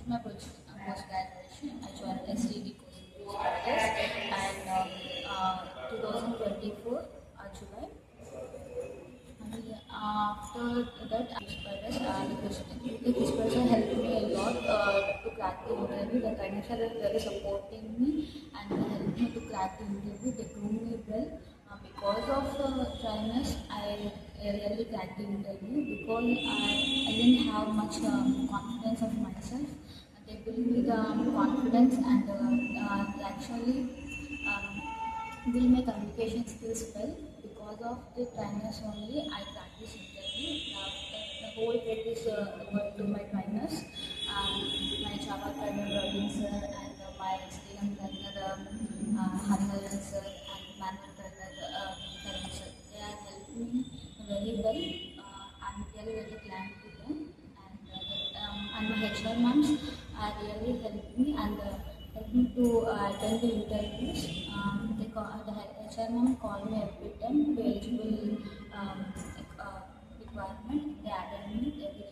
my post-graduation, I joined STD Qspiders and 2024 July. And after that, the Qspiders helped me a lot to crack the interview. The guidance are very supporting me and they helped me to crack the interview. They groomed me well. Because of trainers, I really cracked the interview because I didn't have much confidence of myself. They built me the confidence and they actually build my communication skills well. Because of the trainers only, I practice interview. The whole credit is going to my trainers, my Java trainer Robin sir and my STM trainer Hangalan sir and manual trainer Taruni sir. They are helping me very well. I'm really very glad to them and my HR moms really helped me and helped me to attend the interviews. The HR mom called me every time to eligible requirement. They added me every